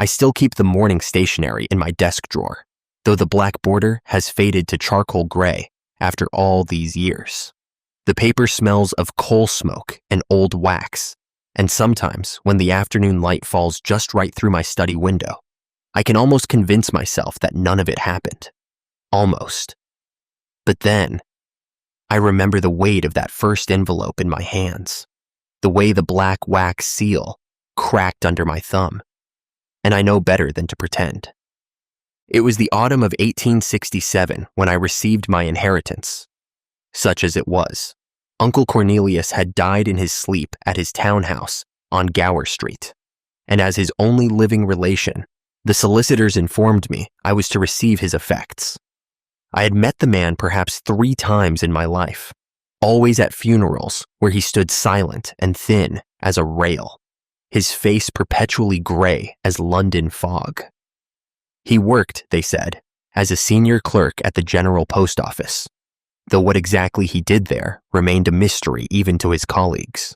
I still keep the morning stationery in my desk drawer, though the black border has faded to charcoal gray after all these years. The paper smells of coal smoke and old wax, and sometimes, when the afternoon light falls just right through my study window, I can almost convince myself that none of it happened. Almost. But then, I remember the weight of that first envelope in my hands, the way the black wax seal cracked under my thumb, and I know better than to pretend. It was the autumn of 1867 when I received my inheritance. Such as it was, Uncle Cornelius had died in his sleep at his townhouse on Gower Street, and as his only living relation, the solicitors informed me I was to receive his effects. I had met the man perhaps 3 times in my life, always at funerals where he stood silent and thin as a rail, his face perpetually gray as London fog. He worked, they said, as a senior clerk at the General Post Office, though what exactly he did there remained a mystery even to his colleagues.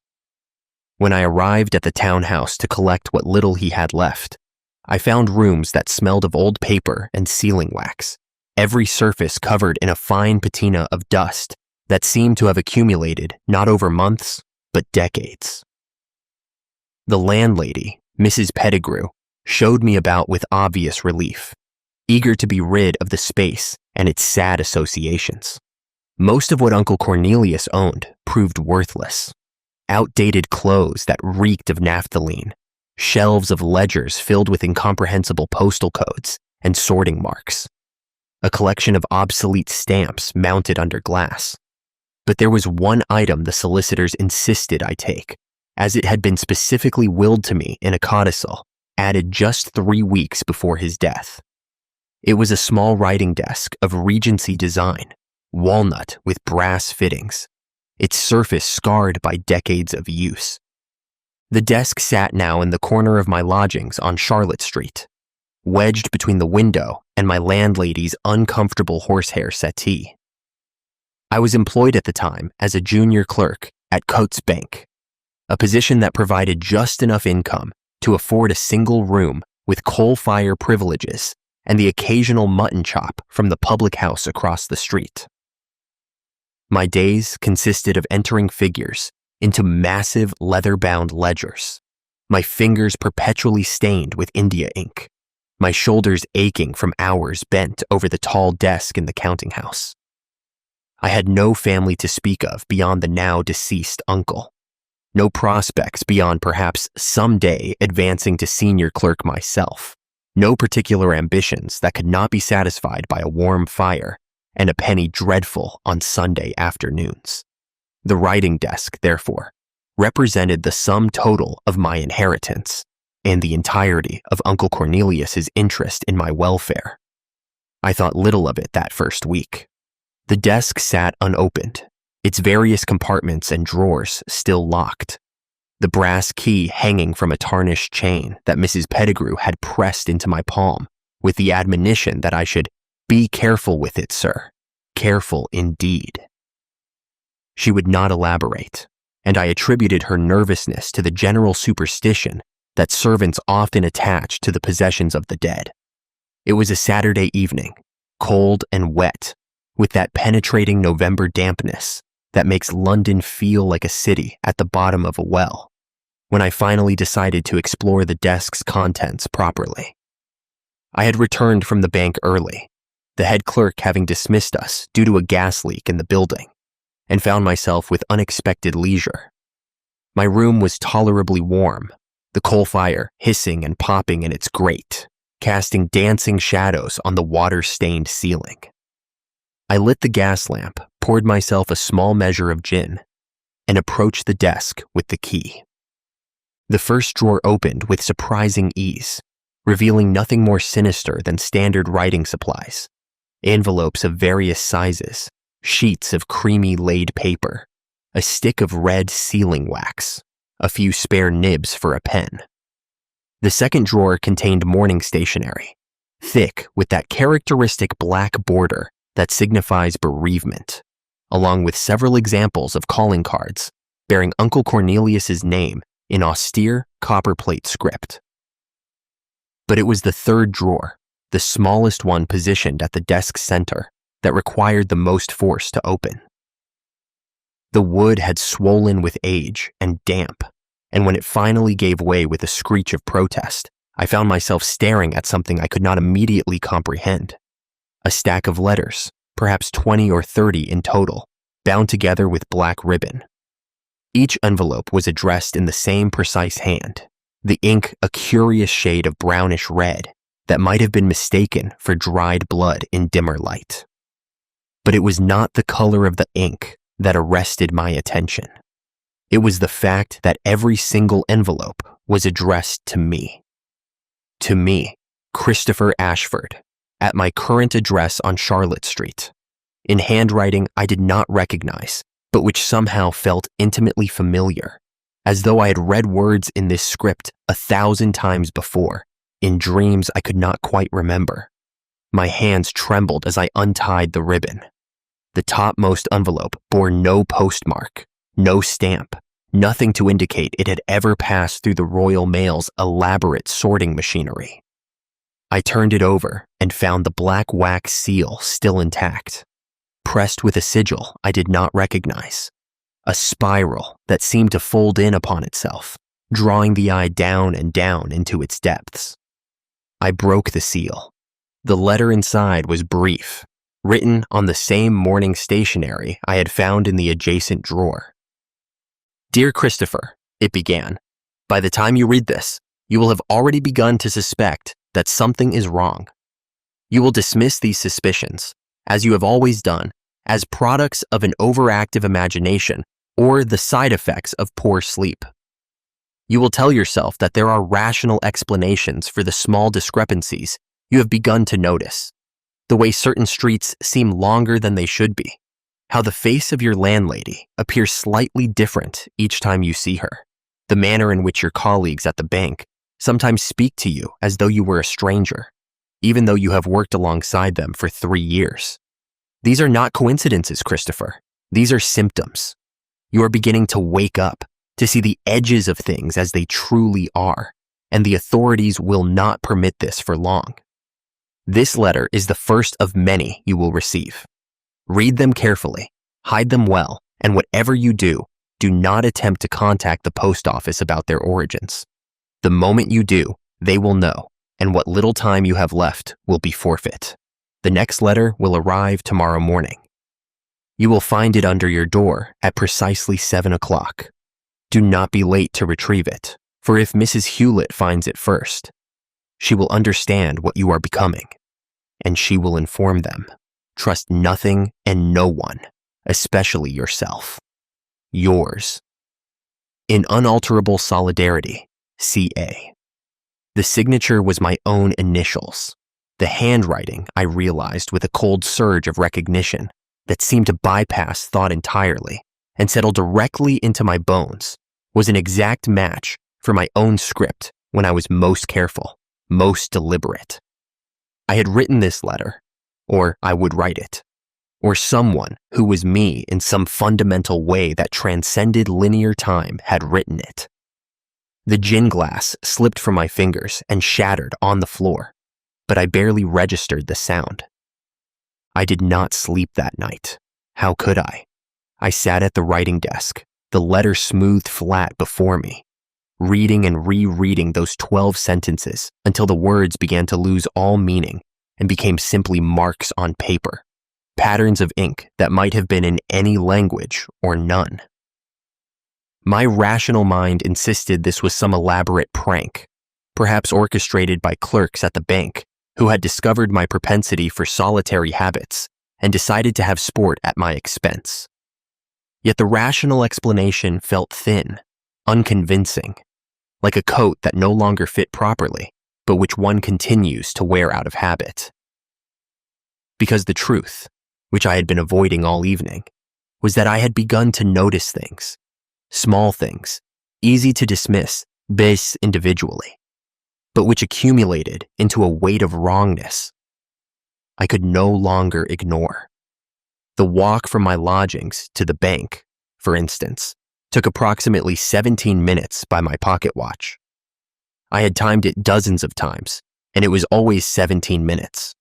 When I arrived at the townhouse to collect what little he had left, I found rooms that smelled of old paper and sealing wax, every surface covered in a fine patina of dust that seemed to have accumulated not over months, but decades. The landlady, Mrs. Pettigrew, showed me about with obvious relief, eager to be rid of the space and its sad associations. Most of what Uncle Cornelius owned proved worthless. Outdated clothes that reeked of naphthalene, shelves of ledgers filled with incomprehensible postal codes and sorting marks, a collection of obsolete stamps mounted under glass. But there was one item the solicitors insisted I take, as it had been specifically willed to me in a codicil, added just 3 weeks before his death. It was a small writing desk of Regency design, walnut with brass fittings, its surface scarred by decades of use. The desk sat now in the corner of my lodgings on Charlotte Street, wedged between the window and my landlady's uncomfortable horsehair settee. I was employed at the time as a junior clerk at Coates Bank, a position that provided just enough income to afford a single room with coal fire privileges and the occasional mutton chop from the public house across the street. My days consisted of entering figures into massive leather-bound ledgers, my fingers perpetually stained with India ink, my shoulders aching from hours bent over the tall desk in the counting house. I had no family to speak of beyond the now deceased uncle, no prospects beyond perhaps someday advancing to senior clerk myself, no particular ambitions that could not be satisfied by a warm fire and a penny dreadful on Sunday afternoons. The writing desk, therefore, represented the sum total of my inheritance and the entirety of Uncle Cornelius's interest in my welfare. I thought little of it that first week. The desk sat unopened, its various compartments and drawers still locked, the brass key hanging from a tarnished chain that Mrs. Pettigrew had pressed into my palm with the admonition that I should "Be careful with it, sir. Careful indeed." She would not elaborate, and I attributed her nervousness to the general superstition that servants often attach to the possessions of the dead. It was a Saturday evening, cold and wet, with that penetrating November dampness that makes London feel like a city at the bottom of a well, when I finally decided to explore the desk's contents properly. I had returned from the bank early, the head clerk having dismissed us due to a gas leak in the building, and found myself with unexpected leisure. My room was tolerably warm, the coal fire hissing and popping in its grate, casting dancing shadows on the water-stained ceiling. I lit the gas lamp, poured myself a small measure of gin, and approached the desk with the key. The first drawer opened with surprising ease, revealing nothing more sinister than standard writing supplies, envelopes of various sizes, sheets of creamy laid paper, a stick of red sealing wax, a few spare nibs for a pen. The second drawer contained morning stationery, thick with that characteristic black border that signifies bereavement, along with several examples of calling cards bearing Uncle Cornelius's name in austere copperplate script. But it was the third drawer, the smallest one positioned at the desk center, that required the most force to open. The wood had swollen with age and damp, and when it finally gave way with a screech of protest, I found myself staring at something I could not immediately comprehend. A stack of letters, perhaps 20 or 30 in total, bound together with black ribbon. Each envelope was addressed in the same precise hand, the ink a curious shade of brownish red that might have been mistaken for dried blood in dimmer light. But it was not the color of the ink that arrested my attention. It was the fact that every single envelope was addressed to me. To me, Christopher Ashford, at my current address on Charlotte Street, in handwriting I did not recognize, but which somehow felt intimately familiar, as though I had read words in this script 1,000 times before, in dreams I could not quite remember. My hands trembled as I untied the ribbon. The topmost envelope bore no postmark, no stamp, nothing to indicate it had ever passed through the Royal Mail's elaborate sorting machinery. I turned it over and found the black wax seal still intact, pressed with a sigil I did not recognize, a spiral that seemed to fold in upon itself, drawing the eye down and down into its depths. I broke the seal. The letter inside was brief, written on the same morning stationery I had found in the adjacent drawer. "Dear Christopher," it began, "by the time you read this, you will have already begun to suspect that something is wrong. You will dismiss these suspicions, as you have always done, as products of an overactive imagination or the side effects of poor sleep. You will tell yourself that there are rational explanations for the small discrepancies you have begun to notice. The way certain streets seem longer than they should be, how the face of your landlady appears slightly different each time you see her, the manner in which your colleagues at the bank sometimes speak to you as though you were a stranger, even though you have worked alongside them for 3 years. These are not coincidences, Christopher. These are symptoms. You are beginning to wake up, to see the edges of things as they truly are, and the authorities will not permit this for long. This letter is the first of many you will receive. Read them carefully, hide them well, and whatever you do, do not attempt to contact the post office about their origins. The moment you do, they will know, and what little time you have left will be forfeit. The next letter will arrive tomorrow morning. You will find it under your door at precisely 7 o'clock. Do not be late to retrieve it, for if Mrs. Hewlett finds it first, she will understand what you are becoming, and she will inform them. Trust nothing and no one, especially yourself. Yours. In unalterable solidarity, C.A. The signature was my own initials. The handwriting, I realized with a cold surge of recognition that seemed to bypass thought entirely and settle directly into my bones, was an exact match for my own script when I was most careful, most deliberate. I had written this letter, or I would write it, or someone who was me in some fundamental way that transcended linear time had written it. The gin glass slipped from my fingers and shattered on the floor, but I barely registered the sound. I did not sleep that night. How could I? I sat at the writing desk, the letter smoothed flat before me, reading and rereading those 12 sentences until the words began to lose all meaning and became simply marks on paper, patterns of ink that might have been in any language or none. My rational mind insisted this was some elaborate prank, perhaps orchestrated by clerks at the bank who had discovered my propensity for solitary habits and decided to have sport at my expense. Yet the rational explanation felt thin, unconvincing, like a coat that no longer fit properly, but which one continues to wear out of habit. Because the truth, which I had been avoiding all evening, was that I had begun to notice things, small things, easy to dismiss base individually, but which accumulated into a weight of wrongness I could no longer ignore. The walk from my lodgings to the bank, for instance, took approximately 17 minutes by my pocket watch. I had timed it dozens of times, and it was always 17 minutes.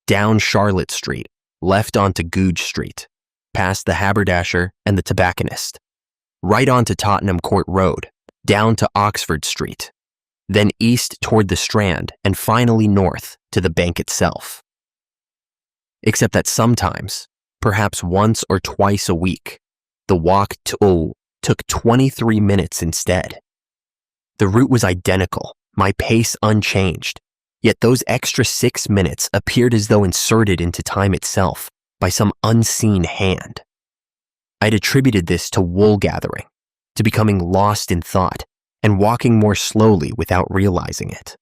Down Charlotte Street, left onto Goodge Street, past the haberdasher and the tobacconist, right onto Tottenham Court Road, down to Oxford Street, then east toward the Strand, and finally north to the bank itself. Except that sometimes, perhaps once or twice a week, the walk took 23 minutes instead. The route was identical, my pace unchanged, yet those extra 6 minutes appeared as though inserted into time itself by some unseen hand. I'd attributed this to wool gathering, to becoming lost in thought and walking more slowly without realizing it.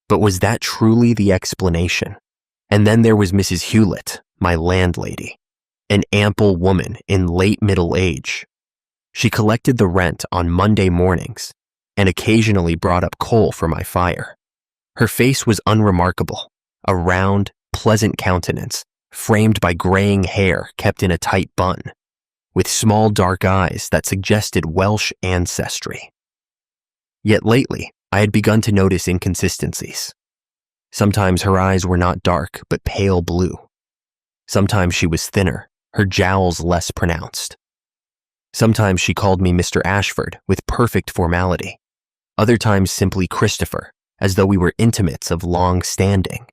But was that truly the explanation? And then there was Mrs. Hewlett, my landlady, an ample woman in late middle age. She collected the rent on Monday mornings and occasionally brought up coal for my fire. Her face was unremarkable, a round, pleasant countenance framed by graying hair kept in a tight bun, with small dark eyes that suggested Welsh ancestry. Yet lately, I had begun to notice inconsistencies. Sometimes her eyes were not dark, but pale blue. Sometimes she was thinner, her jowls less pronounced. Sometimes she called me Mr. Ashford with perfect formality. Other times simply Christopher, as though we were intimates of long standing.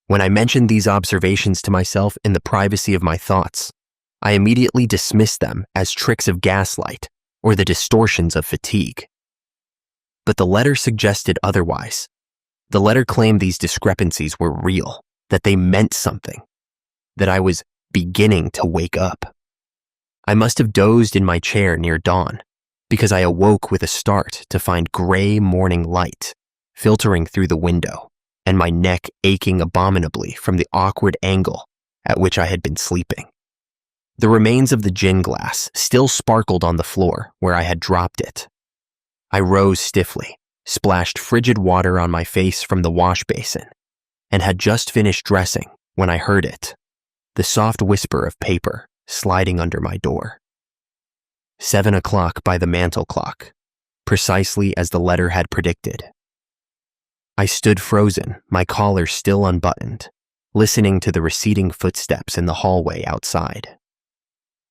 When I mentioned these observations to myself in the privacy of my thoughts, I immediately dismissed them as tricks of gaslight or the distortions of fatigue. But the letter suggested otherwise. The letter claimed these discrepancies were real, that they meant something, that I was beginning to wake up. I must have dozed in my chair near dawn, because I awoke with a start to find gray morning light filtering through the window and my neck aching abominably from the awkward angle at which I had been sleeping. The remains of the gin glass still sparkled on the floor where I had dropped it. I rose stiffly, splashed frigid water on my face from the wash basin, and had just finished dressing when I heard it, the soft whisper of paper sliding under my door. 7 o'clock by the mantel clock, precisely as the letter had predicted. I stood frozen, my collar still unbuttoned, listening to the receding footsteps in the hallway outside.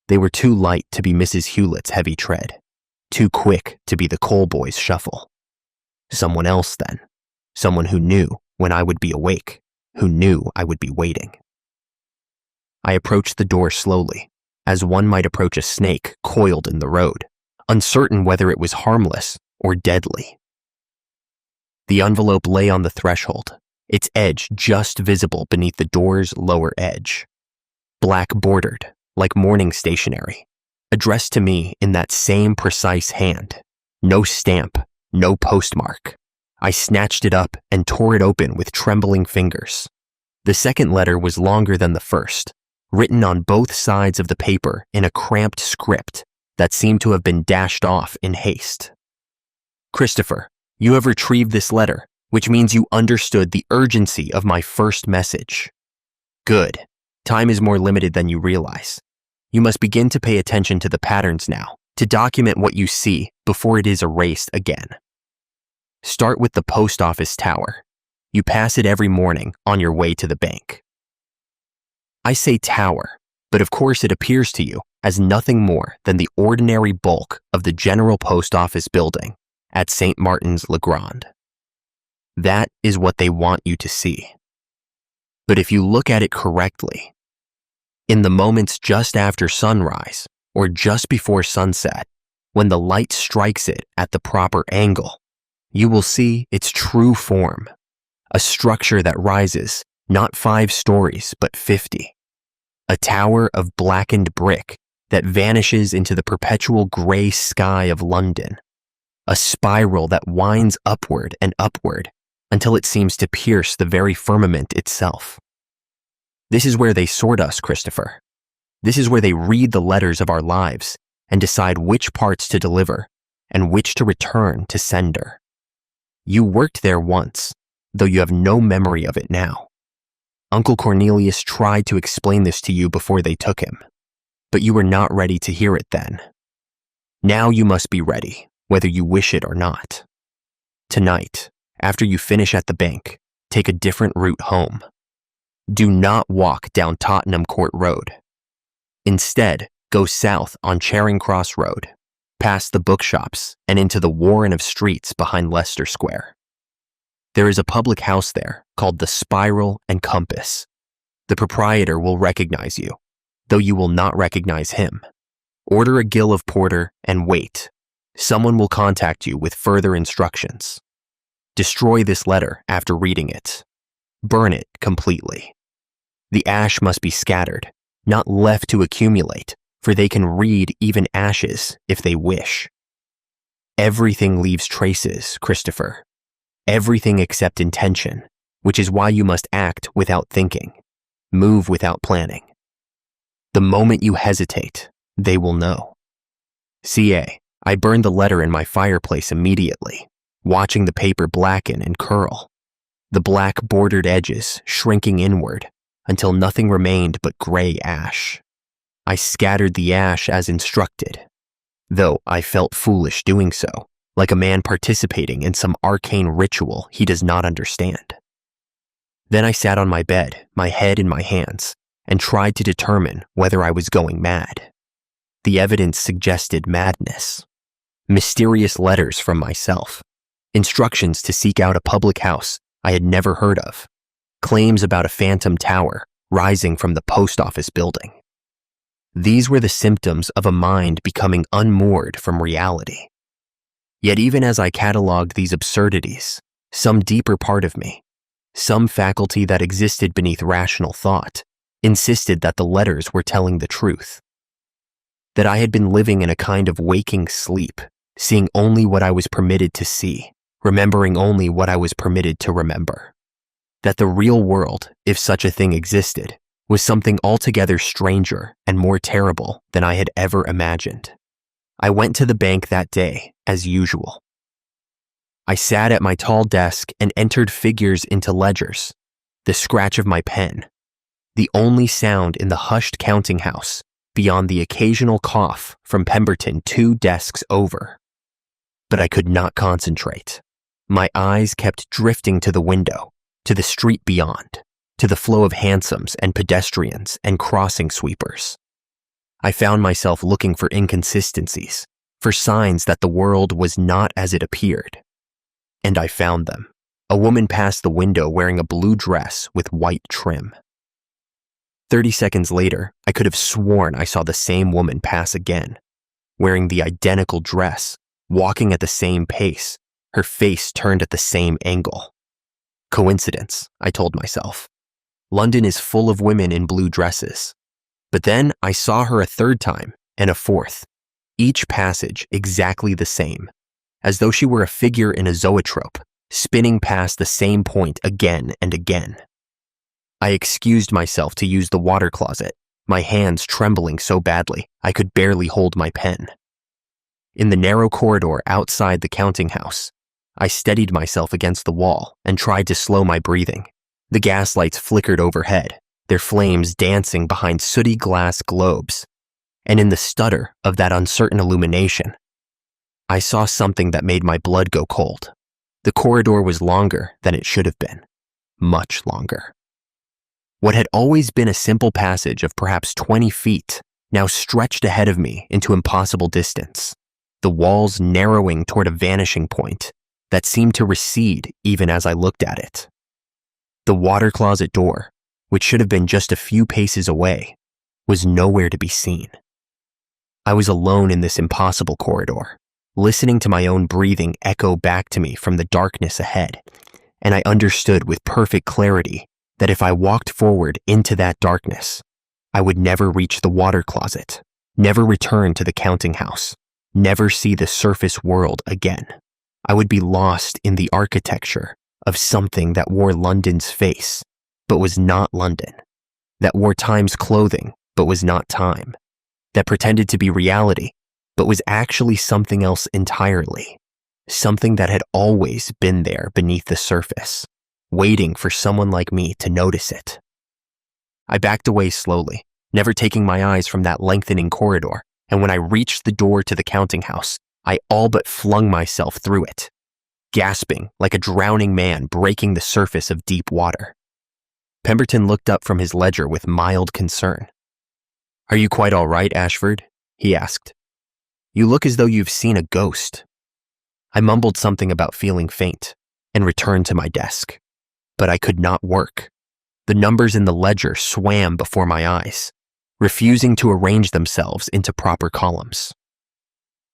They were too light to be Mrs. Hewlett's heavy tread, too quick to be the coal boy's shuffle. Someone else, then. Someone who knew when I would be awake, who knew I would be waiting. I approached the door slowly, as one might approach a snake coiled in the road, uncertain whether it was harmless or deadly. The envelope lay on the threshold, its edge just visible beneath the door's lower edge. Black bordered, like morning stationery, addressed to me in that same precise hand. No stamp, no postmark. I snatched it up and tore it open with trembling fingers. The second letter was longer than the first, written on both sides of the paper in a cramped script that seemed to have been dashed off in haste. Christopher, you have retrieved this letter, which means you understood the urgency of my first message. Good. Time is more limited than you realize. You must begin to pay attention to the patterns now, to document what you see before it is erased again. Start with the post office tower. You pass it every morning on your way to the bank. I say tower, but of course it appears to you as nothing more than the ordinary bulk of the General Post Office building at St. Martin's Le Grand. That is what they want you to see. But if you look at it correctly, in the moments just after sunrise or just before sunset, when the light strikes it at the proper angle, you will see its true form, a structure that rises not 5 stories but 50, a tower of blackened brick that vanishes into the perpetual gray sky of London, a spiral that winds upward and upward until it seems to pierce the very firmament itself. This is where they sort us, Christopher. This is where they read the letters of our lives and decide which parts to deliver and which to return to sender. You worked there once, though you have no memory of it now. Uncle Cornelius tried to explain this to you before they took him, but you were not ready to hear it then. Now you must be ready, whether you wish it or not. Tonight, after you finish at the bank, take a different route home. Do not walk down Tottenham Court Road. Instead, go south on Charing Cross Road, past the bookshops and into the warren of streets behind Leicester Square. There is a public house there called the Spiral and Compass. The proprietor will recognize you, though you will not recognize him. Order a gill of porter and wait. Someone will contact you with further instructions. Destroy this letter after reading it. Burn it completely. The ash must be scattered, not left to accumulate, for they can read even ashes if they wish. Everything leaves traces, Christopher. Everything except intention, which is why you must act without thinking, move without planning. The moment you hesitate, they will know. CA, I burned the letter in my fireplace immediately, watching the paper blacken and curl, the black bordered edges shrinking inward until nothing remained but gray ash. I scattered the ash as instructed, though I felt foolish doing so, like a man participating in some arcane ritual he does not understand. Then I sat on my bed, my head in my hands, and tried to determine whether I was going mad. The evidence suggested madness. Mysterious letters from myself, instructions to seek out a public house I had never heard of, claims about a phantom tower rising from the post office building. These were the symptoms of a mind becoming unmoored from reality. Yet even as I cataloged these absurdities, some deeper part of me, some faculty that existed beneath rational thought, insisted that the letters were telling the truth. That I had been living in a kind of waking sleep, seeing only what I was permitted to see, remembering only what I was permitted to remember. That the real world, if such a thing existed, was something altogether stranger and more terrible than I had ever imagined. I went to the bank that day, as usual. I sat at my tall desk and entered figures into ledgers, the scratch of my pen, the only sound in the hushed counting house beyond the occasional cough from Pemberton 2 desks over. But I could not concentrate. My eyes kept drifting to the window, to the street beyond, to the flow of hansoms and pedestrians and crossing sweepers. I found myself looking for inconsistencies, for signs that the world was not as it appeared. And I found them. A woman passed the window wearing a blue dress with white trim. 30 seconds later, I could have sworn I saw the same woman pass again, wearing the identical dress, walking at the same pace, her face turned at the same angle. Coincidence, I told myself. London is full of women in blue dresses. But then I saw her a third time and a fourth, each passage exactly the same, as though she were a figure in a zoetrope, spinning past the same point again and again. I excused myself to use the water closet, my hands trembling so badly I could barely hold my pen. In the narrow corridor outside the counting house, I steadied myself against the wall and tried to slow my breathing. The gas lights flickered overhead, their flames dancing behind sooty glass globes, and in the stutter of that uncertain illumination, I saw something that made my blood go cold. The corridor was longer than it should have been, much longer. What had always been a simple passage of perhaps 20 feet now stretched ahead of me into impossible distance, the walls narrowing toward a vanishing point that seemed to recede even as I looked at it. The water closet door, which should have been just a few paces away, was nowhere to be seen. I was alone in this impossible corridor, listening to my own breathing echo back to me from the darkness ahead, and I understood with perfect clarity that if I walked forward into that darkness, I would never reach the water closet, never return to the counting house, never see the surface world again. I would be lost in the architecture of something that wore London's face, but was not London, that wore time's clothing, but was not time, that pretended to be reality, but was actually something else entirely, something that had always been there beneath the surface, waiting for someone like me to notice it. I backed away slowly, never taking my eyes from that lengthening corridor, and when I reached the door to the counting house, I all but flung myself through it. gasping like a drowning man breaking the surface of deep water. Pemberton looked up from his ledger with mild concern. "Are you quite all right, Ashford?" he asked. "You look as though you've seen a ghost." I mumbled something about feeling faint and returned to my desk. But I could not work. The numbers in the ledger swam before my eyes, refusing to arrange themselves into proper columns.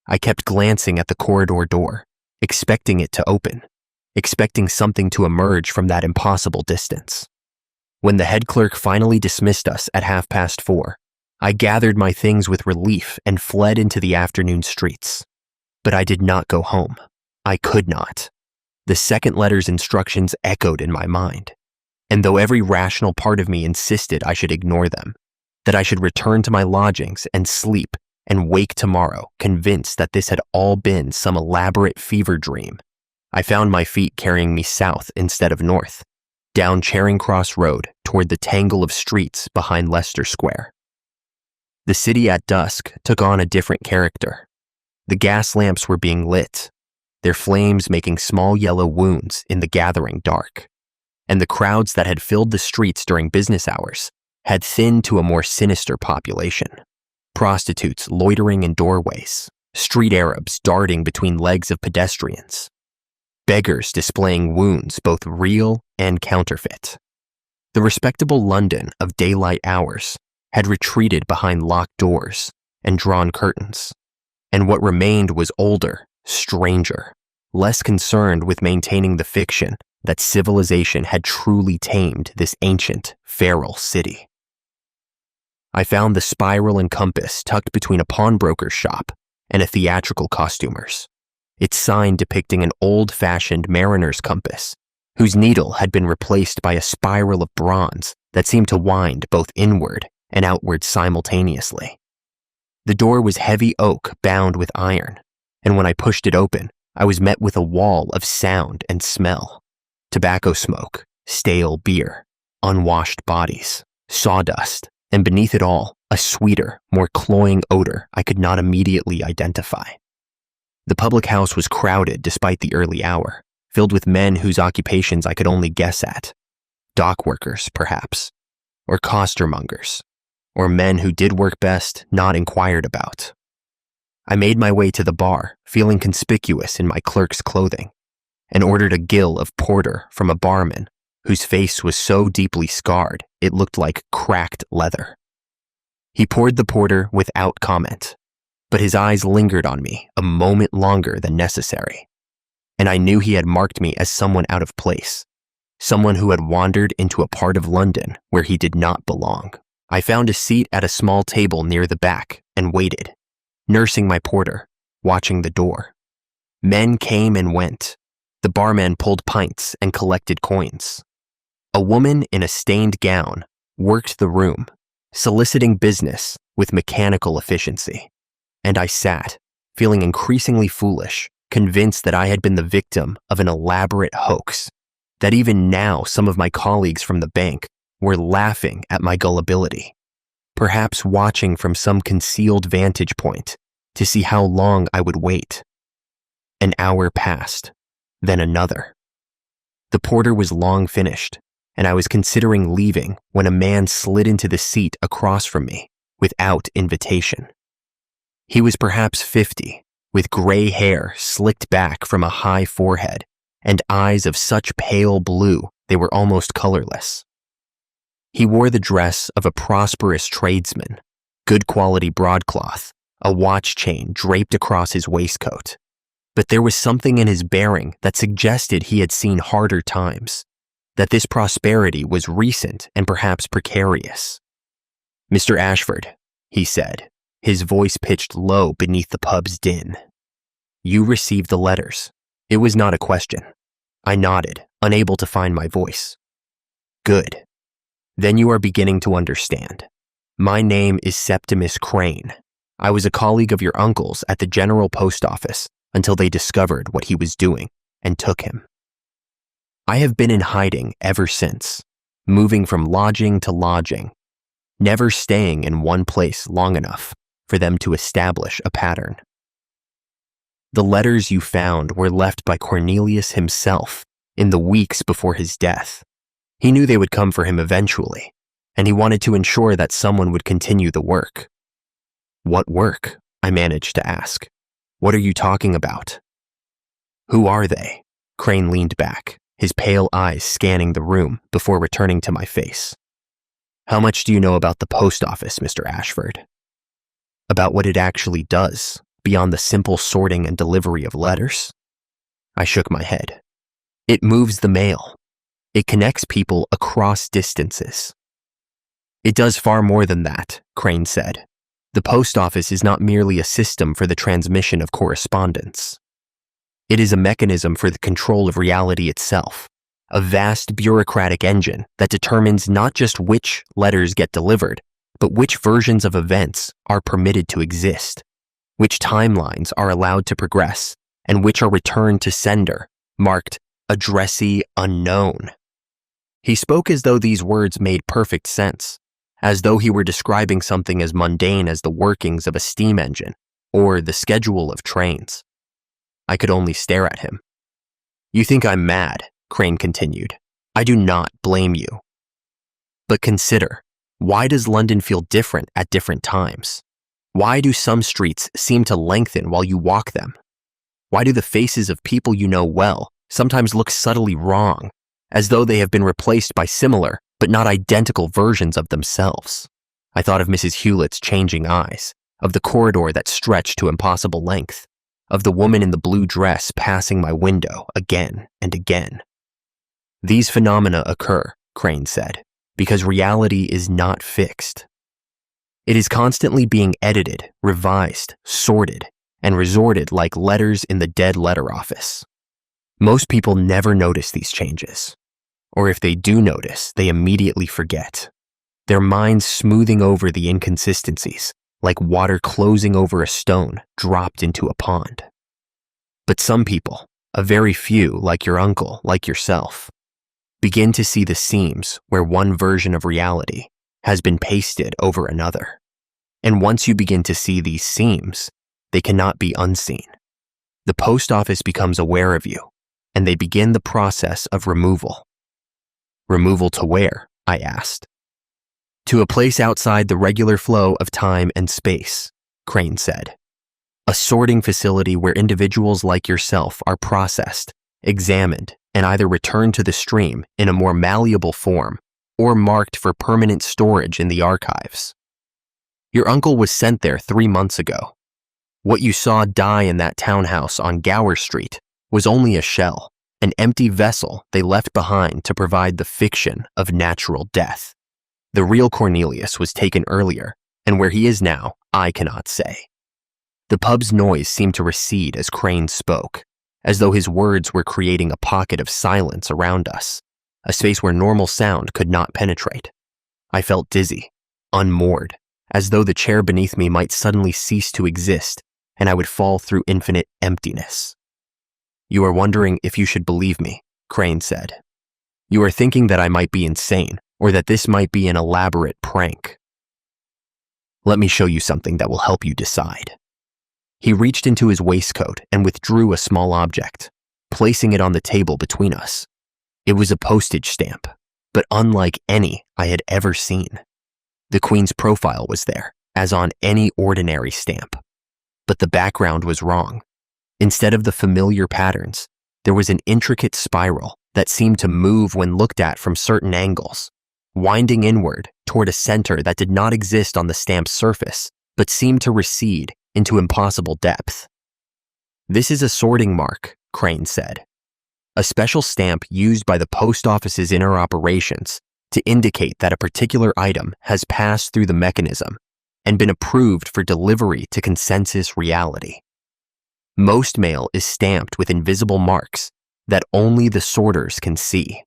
I kept glancing at the corridor door, expecting it to open, expecting something to emerge from that impossible distance. When the head clerk finally dismissed us at 4:30, I gathered my things with relief and fled into the afternoon streets. But I did not go home. I could not. The second letter's instructions echoed in my mind, and though every rational part of me insisted I should ignore them, that I should return to my lodgings and sleep and wake tomorrow convinced that this had all been some elaborate fever dream, I found my feet carrying me south instead of north, down Charing Cross Road toward the tangle of streets behind Leicester Square. The city at dusk took on a different character. The gas lamps were being lit, their flames making small yellow wounds in the gathering dark, and the crowds that had filled the streets during business hours had thinned to a more sinister population. Prostitutes loitering in doorways, street Arabs darting between legs of pedestrians, beggars displaying wounds both real and counterfeit. The respectable London of daylight hours had retreated behind locked doors and drawn curtains, and what remained was older, stranger, less concerned with maintaining the fiction that civilization had truly tamed this ancient, feral city. I found the spiral and compass tucked between a pawnbroker's shop and a theatrical costumer's, its sign depicting an old-fashioned mariner's compass, whose needle had been replaced by a spiral of bronze that seemed to wind both inward and outward simultaneously. The door was heavy oak bound with iron, and when I pushed it open, I was met with a wall of sound and smell. Tobacco smoke, stale beer, unwashed bodies, sawdust, and beneath it all, a sweeter, more cloying odor I could not immediately identify. The public house was crowded despite the early hour, filled with men whose occupations I could only guess at. Dock workers, perhaps, or costermongers, or men who did work best not inquired about. I made my way to the bar, feeling conspicuous in my clerk's clothing, and ordered a gill of porter from a barman whose face was so deeply scarred it looked like cracked leather. He poured the porter without comment, but his eyes lingered on me a moment longer than necessary, and I knew he had marked me as someone out of place, someone who had wandered into a part of London where he did not belong. I found a seat at a small table near the back and waited, nursing my porter, watching the door. Men came and went. The barman pulled pints and collected coins. A woman in a stained gown worked the room, soliciting business with mechanical efficiency. And I sat, feeling increasingly foolish, convinced that I had been the victim of an elaborate hoax, that even now some of my colleagues from the bank were laughing at my gullibility, perhaps watching from some concealed vantage point to see how long I would wait. An hour passed, then another. The porter was long finished, and I was considering leaving when a man slid into the seat across from me without invitation. He was perhaps 50, with gray hair slicked back from a high forehead and eyes of such pale blue they were almost colorless. He wore the dress of a prosperous tradesman, good quality broadcloth, a watch chain draped across his waistcoat. But there was something in his bearing that suggested he had seen harder times, that this prosperity was recent and perhaps precarious. "Mr. Ashford," he said, his voice pitched low beneath the pub's din. "You received the letters." It was not a question. I nodded, unable to find my voice. "Good. Then you are beginning to understand. My name is Septimus Crane. I was a colleague of your uncle's at the General Post Office until they discovered what he was doing and took him. I have been in hiding ever since, moving from lodging to lodging, never staying in one place long enough for them to establish a pattern. The letters you found were left by Cornelius himself in the weeks before his death. He knew they would come for him eventually, and he wanted to ensure that someone would continue the work. What work? I managed to ask. What are you talking about? Who are they? Crane leaned back, his pale eyes scanning the room before returning to my face. How much do you know about the post office, Mr. Ashford? About what it actually does, beyond the simple sorting and delivery of letters? I shook my head. It moves the mail. It connects people across distances. It does far more than that, Crane said. The post office is not merely a system for the transmission of correspondence. It is a mechanism for the control of reality itself, a vast bureaucratic engine that determines not just which letters get delivered, but which versions of events are permitted to exist, which timelines are allowed to progress, and which are returned to sender, marked addressee unknown. He spoke as though these words made perfect sense, as though he were describing something as mundane as the workings of a steam engine or the schedule of trains. I could only stare at him. You think I'm mad, Crane continued. I do not blame you. But consider, why does London feel different at different times? Why do some streets seem to lengthen while you walk them? Why do the faces of people you know well sometimes look subtly wrong, as though they have been replaced by similar but not identical versions of themselves? I thought of Mrs. Hewlett's changing eyes, of the corridor that stretched to impossible length, of the woman in the blue dress passing my window again and again. These phenomena occur, Crane said, because reality is not fixed. It is constantly being edited, revised, sorted, and resorted like letters in the dead letter office. Most people never notice these changes, or if they do notice, they immediately forget, their minds smoothing over the inconsistencies, like water closing over a stone dropped into a pond. But some people, a very few like your uncle, like yourself, begin to see the seams where one version of reality has been pasted over another. And once you begin to see these seams, they cannot be unseen. The post office becomes aware of you, and they begin the process of removal. Removal to where? I asked. To a place outside the regular flow of time and space, Crane said. A sorting facility where individuals like yourself are processed, examined, and either returned to the stream in a more malleable form or marked for permanent storage in the archives. Your uncle was sent there 3 months ago. What you saw die in that townhouse on Gower Street was only a shell, an empty vessel they left behind to provide the fiction of natural death. The real Cornelius was taken earlier, and where he is now, I cannot say. The pub's noise seemed to recede as Crane spoke, as though his words were creating a pocket of silence around us, a space where normal sound could not penetrate. I felt dizzy, unmoored, as though the chair beneath me might suddenly cease to exist and I would fall through infinite emptiness. You are wondering if you should believe me, Crane said. You are thinking that I might be insane or that this might be an elaborate prank. Let me show you something that will help you decide. He reached into his waistcoat and withdrew a small object, placing it on the table between us. It was a postage stamp, but unlike any I had ever seen. The Queen's profile was there, as on any ordinary stamp. But the background was wrong. Instead of the familiar patterns, there was an intricate spiral that seemed to move when looked at from certain angles, winding inward toward a center that did not exist on the stamp's surface, but seemed to recede into impossible depth. This is a sorting mark, Crane said. A special stamp used by the post office's inner operations to indicate that a particular item has passed through the mechanism and been approved for delivery to consensus reality. Most mail is stamped with invisible marks that only the sorters can see.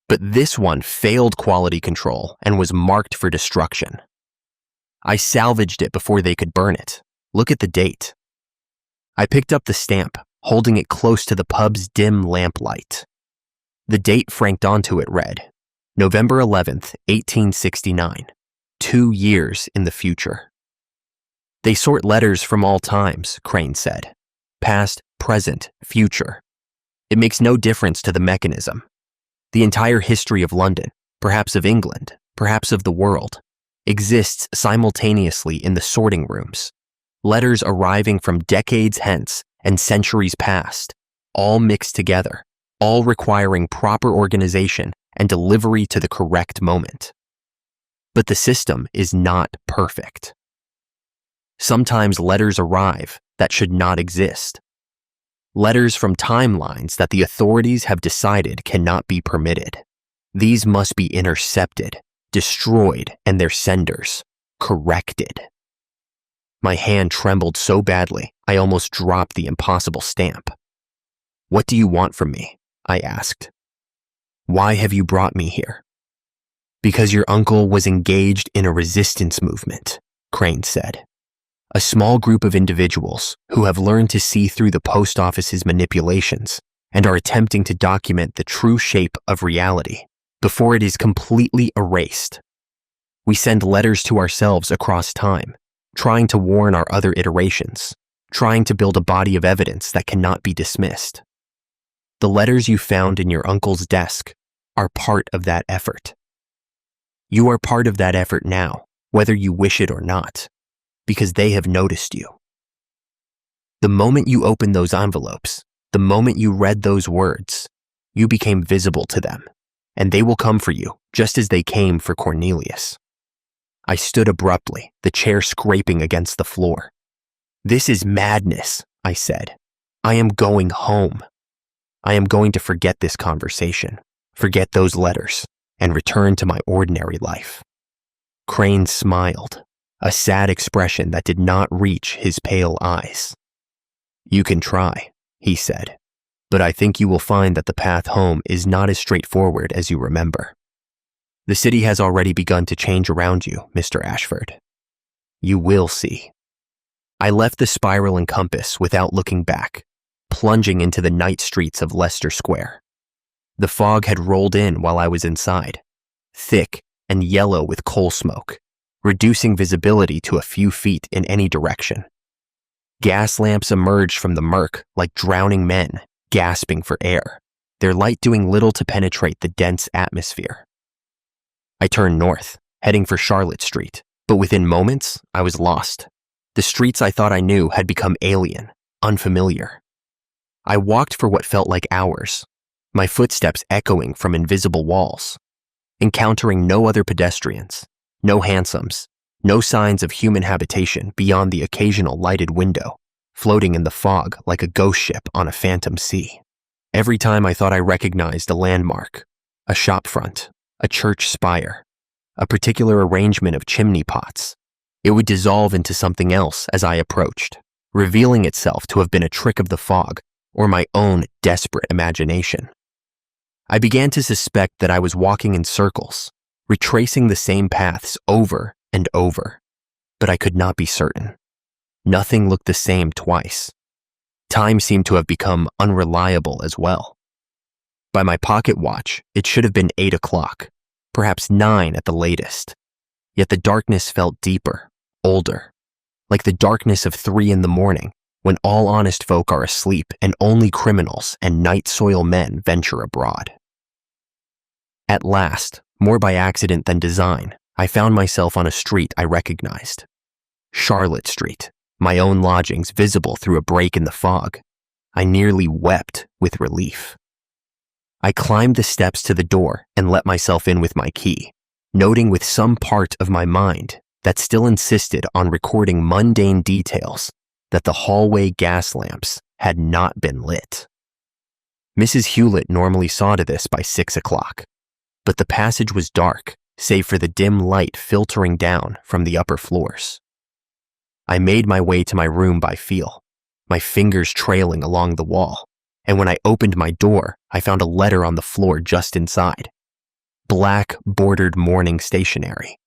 But this one failed quality control and was marked for destruction. I salvaged it before they could burn it. Look at the date. I picked up the stamp, holding it close to the pub's dim lamplight. The date franked onto it read, November 11th, 1869, 2 years in the future. They sort letters from all times, Crane said. Past, present, future. It makes no difference to the mechanism. The entire history of London, perhaps of England, perhaps of the world, exists simultaneously in the sorting rooms. Letters arriving from decades hence and centuries past, all mixed together, all requiring proper organization and delivery to the correct moment. But the system is not perfect. Sometimes letters arrive that should not exist. Letters from timelines that the authorities have decided cannot be permitted. These must be intercepted, destroyed, and their senders corrected. My hand trembled so badly, I almost dropped the impossible stamp. "What do you want from me?" I asked. "Why have you brought me here?" "Because your uncle was engaged in a resistance movement," Crane said. "A small group of individuals who have learned to see through the post office's manipulations and are attempting to document the true shape of reality before it is completely erased. We send letters to ourselves across time, trying to warn our other iterations, trying to build a body of evidence that cannot be dismissed. The letters you found in your uncle's desk are part of that effort. You are part of that effort now, whether you wish it or not, because they have noticed you. The moment you opened those envelopes, the moment you read those words, you became visible to them, and they will come for you just as they came for Cornelius." I stood abruptly, the chair scraping against the floor. "This is madness," I said. "I am going home. I am going to forget this conversation, forget those letters, and return to my ordinary life." Crane smiled, a sad expression that did not reach his pale eyes. "You can try," he said, "but I think you will find that the path home is not as straightforward as you remember. The city has already begun to change around you, Mr. Ashford. You will see." I left the spiral and compass without looking back, plunging into the night streets of Leicester Square. The fog had rolled in while I was inside, thick and yellow with coal smoke, reducing visibility to a few feet in any direction. Gas lamps emerged from the murk like drowning men, gasping for air, their light doing little to penetrate the dense atmosphere. I turned north, heading for Charlotte Street, but within moments, I was lost. The streets I thought I knew had become alien, unfamiliar. I walked for what felt like hours, my footsteps echoing from invisible walls, encountering no other pedestrians, no hansoms, no signs of human habitation beyond the occasional lighted window, floating in the fog like a ghost ship on a phantom sea. Every time I thought I recognized a landmark, a shopfront, a church spire, a particular arrangement of chimney pots, it would dissolve into something else as I approached, revealing itself to have been a trick of the fog or my own desperate imagination. I began to suspect that I was walking in circles, retracing the same paths over and over, but I could not be certain. Nothing looked the same twice. Time seemed to have become unreliable as well. By my pocket watch, it should have been 8 o'clock, perhaps 9 at the latest. Yet the darkness felt deeper, older, like the darkness of 3 in the morning, when all honest folk are asleep and only criminals and night soil men venture abroad. At last, more by accident than design, I found myself on a street I recognized. Charlotte Street, my own lodgings visible through a break in the fog. I nearly wept with relief. I climbed the steps to the door and let myself in with my key, noting with some part of my mind that still insisted on recording mundane details that the hallway gas lamps had not been lit. Mrs. Hewlett normally saw to this by 6 o'clock, but the passage was dark, save for the dim light filtering down from the upper floors. I made my way to my room by feel, my fingers trailing along the wall, and when I opened my door, I found a letter on the floor just inside. Black, bordered mourning stationery.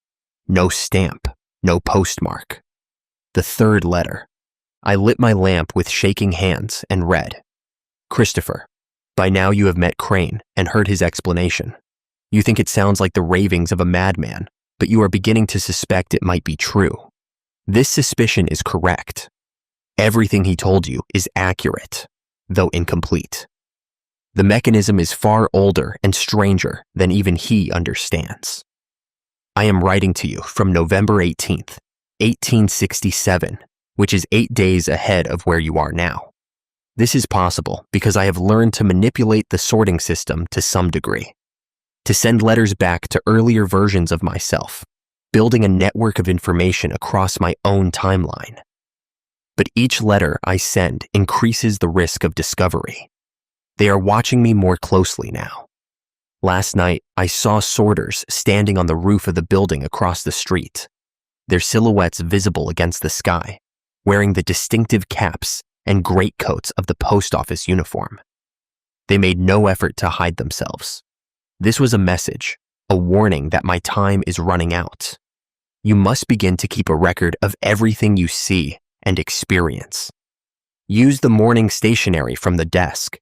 No stamp, no postmark. The third letter. I lit my lamp with shaking hands and read, "Christopher, by now you have met Crane and heard his explanation. You think it sounds like the ravings of a madman, but you are beginning to suspect it might be true. This suspicion is correct. Everything he told you is accurate, though incomplete. The mechanism is far older and stranger than even he understands. I am writing to you from November 18th, 1867, which is 8 days ahead of where you are now. This is possible because I have learned to manipulate the sorting system to some degree, to send letters back to earlier versions of myself, building a network of information across my own timeline. But each letter I send increases the risk of discovery. They are watching me more closely now. Last night, I saw sorters standing on the roof of the building across the street, their silhouettes visible against the sky, wearing the distinctive caps and greatcoats of the post office uniform. They made no effort to hide themselves. This was a message, a warning that my time is running out. You must begin to keep a record of everything you see and experience. Use the morning stationery from the desk.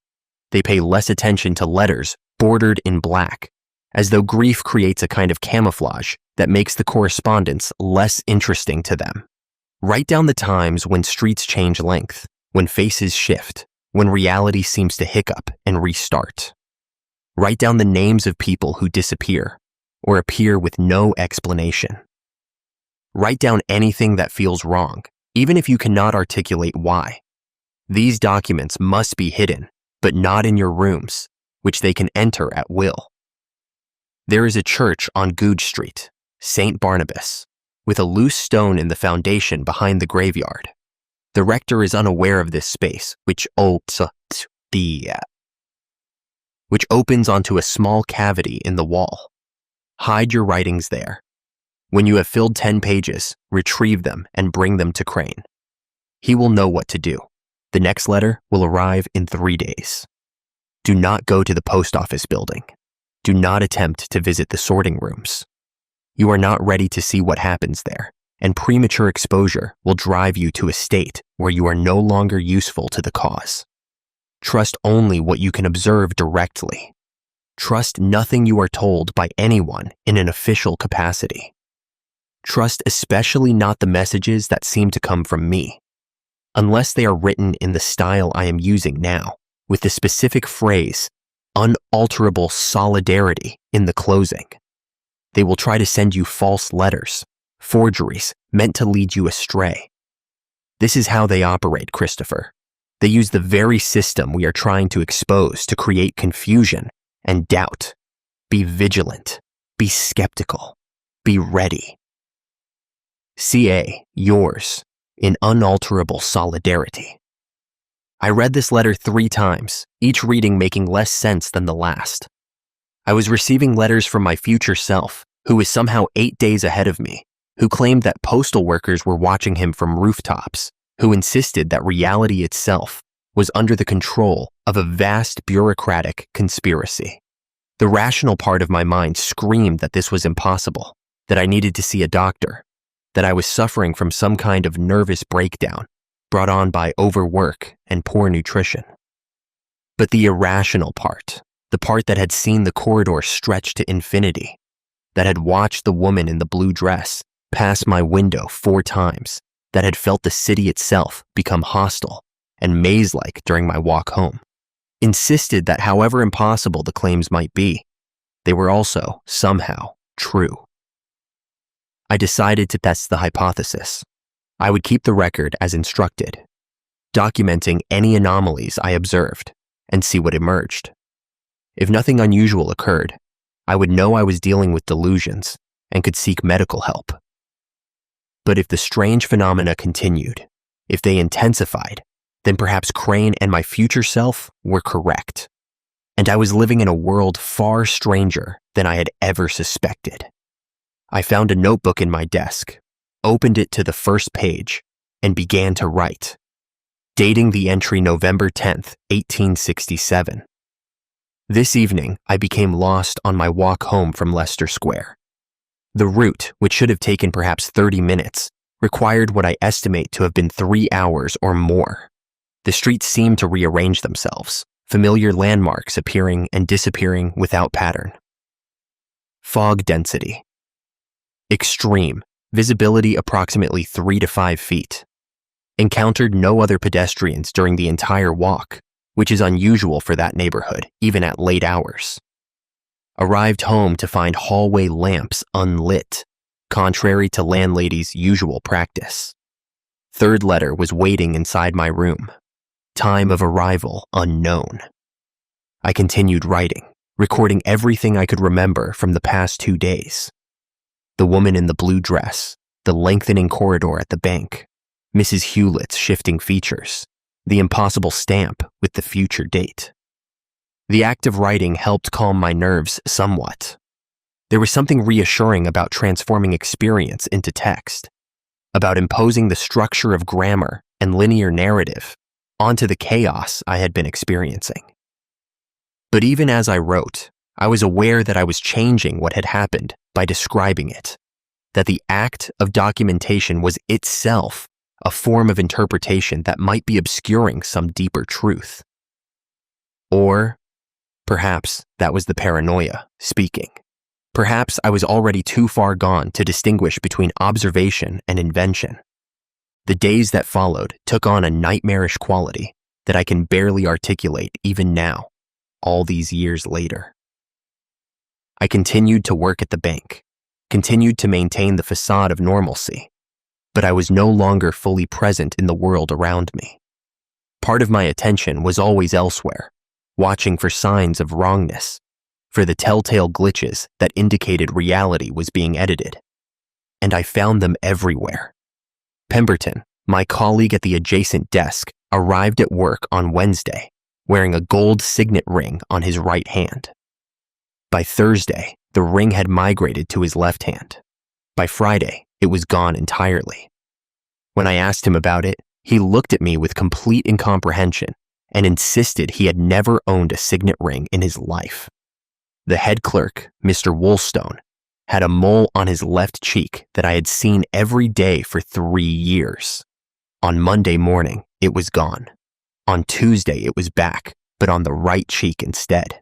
They pay less attention to letters bordered in black, as though grief creates a kind of camouflage that makes the correspondence less interesting to them. Write down the times when streets change length, when faces shift, when reality seems to hiccup and restart. Write down the names of people who disappear or appear with no explanation. Write down anything that feels wrong, even if you cannot articulate why. These documents must be hidden, but not in your rooms, which they can enter at will. There is a church on Goodge Street, St. Barnabas, with a loose stone in the foundation behind the graveyard. The rector is unaware of this space, which opens onto a small cavity in the wall. Hide your writings there. When you have filled 10 pages, retrieve them and bring them to Crane. He will know what to do. The next letter will arrive in 3 days. Do not go to the post office building. Do not attempt to visit the sorting rooms. You are not ready to see what happens there, and premature exposure will drive you to a state where you are no longer useful to the cause. Trust only what you can observe directly. Trust nothing you are told by anyone in an official capacity. Trust especially not the messages that seem to come from me, unless they are written in the style I am using now, with the specific phrase, unalterable solidarity, in the closing. They will try to send you false letters, forgeries meant to lead you astray. This is how they operate, Christopher. They use the very system we are trying to expose to create confusion and doubt. Be vigilant. Be skeptical. Be ready. C.A. Yours, in unalterable solidarity. I read this letter 3 times, each reading making less sense than the last. I was receiving letters from my future self, who was somehow 8 days ahead of me, who claimed that postal workers were watching him from rooftops, who insisted that reality itself was under the control of a vast bureaucratic conspiracy. The rational part of my mind screamed that this was impossible, that I needed to see a doctor, that I was suffering from some kind of nervous breakdown brought on by overwork and poor nutrition. But the irrational part, the part that had seen the corridor stretch to infinity, that had watched the woman in the blue dress pass my window 4 times, that had felt the city itself become hostile and maze-like during my walk home, insisted that however impossible the claims might be, they were also, somehow, true. I decided to test the hypothesis. I would keep the record as instructed, documenting any anomalies I observed, and see what emerged. If nothing unusual occurred, I would know I was dealing with delusions and could seek medical help. But if the strange phenomena continued, if they intensified, then perhaps Crane and my future self were correct, and I was living in a world far stranger than I had ever suspected. I found a notebook in my desk, opened it to the first page, and began to write, dating the entry November 10th, 1867. This evening, I became lost on my walk home from Leicester Square. The route, which should have taken perhaps 30 minutes, required what I estimate to have been 3 hours or more. The streets seemed to rearrange themselves, familiar landmarks appearing and disappearing without pattern. Fog density. Extreme. Visibility approximately 3 to 5 feet. Encountered no other pedestrians during the entire walk, which is unusual for that neighborhood, even at late hours. Arrived home to find hallway lamps unlit, contrary to landlady's usual practice. Third letter was waiting inside my room. Time of arrival unknown. I continued writing, recording everything I could remember from the past 2 days. The woman in the blue dress, the lengthening corridor at the bank, Mrs. Hewlett's shifting features, the impossible stamp with the future date. The act of writing helped calm my nerves somewhat. There was something reassuring about transforming experience into text, about imposing the structure of grammar and linear narrative onto the chaos I had been experiencing. But even as I wrote, I was aware that I was changing what had happened by describing it, that the act of documentation was itself a form of interpretation that might be obscuring some deeper truth. Or perhaps that was the paranoia speaking. Perhaps I was already too far gone to distinguish between observation and invention. The days that followed took on a nightmarish quality that I can barely articulate even now, all these years later. I continued to work at the bank, continued to maintain the facade of normalcy, but I was no longer fully present in the world around me. Part of my attention was always elsewhere, watching for signs of wrongness, for the telltale glitches that indicated reality was being edited. And I found them everywhere. Pemberton, my colleague at the adjacent desk, arrived at work on Wednesday, wearing a gold signet ring on his right hand. By Thursday, the ring had migrated to his left hand. By Friday, it was gone entirely. When I asked him about it, he looked at me with complete incomprehension and insisted he had never owned a signet ring in his life. The head clerk, Mr. Woolstone, had a mole on his left cheek that I had seen every day for 3 years. On Monday morning, it was gone. On Tuesday, it was back, but on the right cheek instead.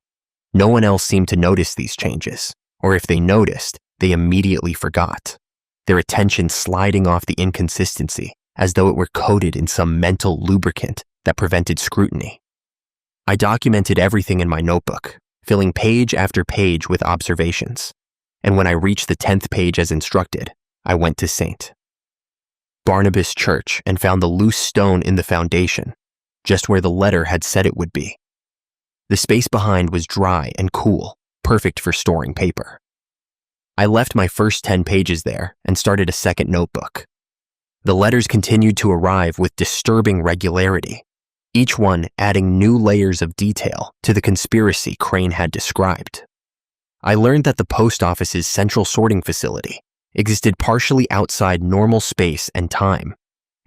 No one else seemed to notice these changes, or if they noticed, they immediately forgot, their attention sliding off the inconsistency as though it were coated in some mental lubricant that prevented scrutiny. I documented everything in my notebook, filling page after page with observations, and when I reached the 10th page as instructed, I went to St. Barnabas Church and found the loose stone in the foundation, just where the letter had said it would be. The space behind was dry and cool, perfect for storing paper. I left my first 10 pages there and started a second notebook. The letters continued to arrive with disturbing regularity, each one adding new layers of detail to the conspiracy Crane had described. I learned that the post office's central sorting facility existed partially outside normal space and time,